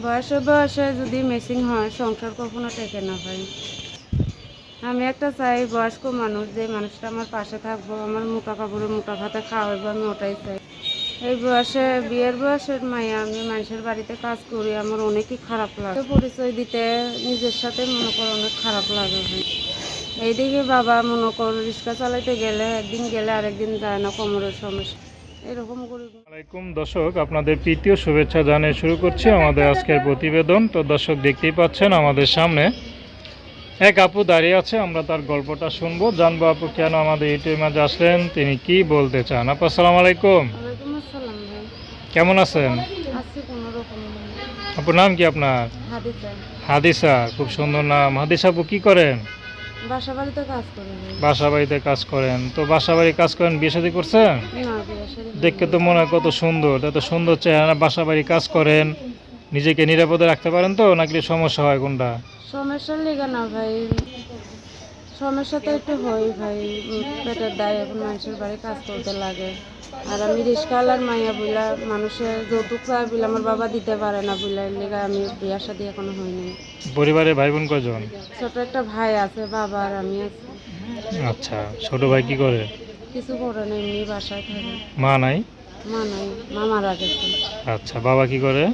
বয়সে বয়সে যদি মেসিং হয় সংসার কখনো টেকে না ভাই। আমি একটা চাই বয়স্ক মানুষ, যে মানুষটা আমার পাশে থাকবো, আমার মোটা কাপড়ে মোটা ভাতে খাওয়াবো, আমি ওটাই চাই। এই বয়সে বিয়ের বয়সের মাইয়া আমি মানুষের বাড়িতে কাজ করি, আমার অনেকই খারাপ লাগে। পরিচয় দিতে নিজের সাথে মনে করো অনেক খারাপ লাগে ভাই। এইদিকে বাবা মনে করো রিক্সা চালাইতে গেলে একদিন গেলে আরেকদিন যায় না, কোমরের সমস্যা এরকম করি। আসসালামাইকুম দর্শক, আপনাদের প্রীতীয় শুভেচ্ছা জানিয়ে শুরু করছি আমাদের আজকের প্রতিবেদন। তো দর্শক দেখতেই পাচ্ছেন আমাদের সামনে এক আপু দাঁড়িয়ে আছে, আমরা তার গল্পটা শুনবো, জানবো আপু কেন আমাদের ইউটিউবের মাঝে আসলেন, তিনি কি বলতে চান। আপু আসসালামু আলাইকুম, ওয়ালাইকুম আসসালাম ভাই। কেমন আছেন? আছি কোনো রকম। আপুর নাম কি আপনার? হাদিসা। হাদিসা, খুব সুন্দর নাম। হাদিসা আপু কি করেন? বাসা বাড়িতে কাজ করি ভাই। বাসা বাড়িতে কাজ করেন? তো বাসা বাড়ি কাজ করেন, বিয়ে শাদী করছেন? না, বিয়ে শাদী হয়নি। দেখতে তো মনে হয় কত সুন্দর, এত সুন্দর চেহারা, বাসা বাড়ি কাজ করেন, নিজেকে নিরাপদে রাখতে পারেন তো, নাকি সমস্যা হয় কোনটা? সমস্যার লেগে না ভাই, সমস্যা তো একটু হয় ভাই। পেটের দায়, এখন মানুষের বাড়ি কাজ করতে লাগে। আর আমি রিস্কাওয়ালার মাইয়া বইলা, মানুষের যৌতুক চায় বলে আমার বাবা দিতে পারে না বলে, এর লেগে আমি বিয়ে শাদী এখনো হয়নি। পরিবারে ভাই বোন কয়জন? ছোট একটা ভাই আছে, বাবা আর আমি আছি। আচ্ছা, ছোট ভাই কি করে? কিছু করে না, এমনি বাসায় থাকে। মা নাই? মা নাই, মা মারা গেছে। আচ্ছা, বাবা কি করে?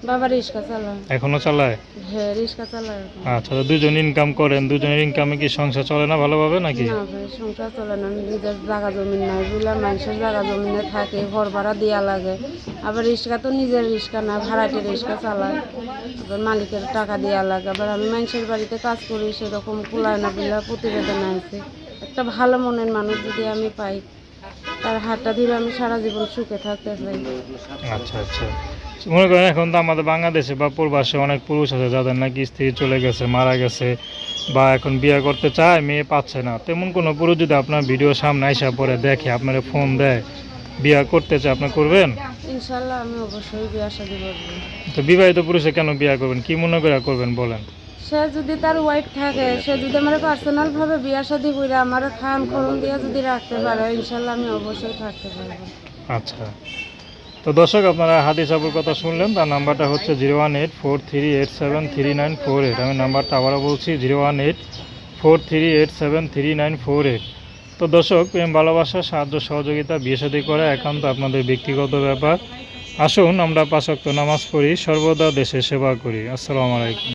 বাবা রিক্সা চালায়। এখনো চালায়? হ্যাঁ, রিক্সা চালায় এখন। আচ্ছা, তো দুজন ইনকাম করেন, দুজনের ইনকামে কি সংসার চলে না ভালোভাবে নাকি? না ভাই, সংসার চলে না। নিজের জায়গা জমিন নাই বুঝলাম, মানুষের জায়গা জমিনে থাকে, ঘর ভাড়া দেওয়া লাগে। আবার রিক্সা তো নিজের রিক্সা না, ভাড়াটে রিক্সা চালায়, আবার মালিকের টাকা দেওয়া লাগে। আবার আমি মানুষের বাড়িতে কাজ করি, সেরকম কুলায় না বলে প্রতিবেদন আছে। একটা ভালো মনের মানুষ যদি আমি পাই, তার হাতটা ধরে আমি সারা জীবন সুখে থাকতে চাই। আচ্ছা আচ্ছা, মনে করেন এখন তো আমাদের বাংলাদেশে বা প্রবাসে অনেক পুরুষ আছে যাদের নাকি স্ত্রী চলে গেছে, মারা গেছে, বা এখন বিয়ে করতে চায়, মেয়ে পাচ্ছে না। তেমন কোনো পুরুষ যদি আপনার ভিডিও সামনে আইসা পরে দেখে, আপনারা ফোন দেয়, বিয়ে করতে চায়, আপনি করবেন? ইনশাল্লাহ আমি অবশ্যই বিয়ে শাদী করবো। তো বিবাহিত পুরুষে কেন বিয়ে করবেন, কি মনে করে করবেন বলেন? সে যদি তার ওয়াইফ থাকে, সে যদি আমার পার্সোনাল ভাবে বিয়া শাদী করে আমার খান খরম দিয়ে যদি রাখতে পারে, ইনশাল্লাহ আমি অবশ্যই থাকতে পারবো। আচ্ছা, তো দর্শক আপনারা হাদিস আপুর কথা শুনলেন। তার নাম্বারটা হচ্ছে 01843873948। আমি নাম্বারটা আবারও বলছি, 01843873948। তো দর্শক, প্রেম ভালোবাসা, সাহায্য সহযোগিতা, বিয়ে শাদী করা একান্ত আপনাদের ব্যক্তিগত ব্যাপার। আসুন আমরা 5 ওয়াক্ত নামাজ পড়ি, সর্বদা দেশের সেবা করি। আসসালামু আলাইকুম।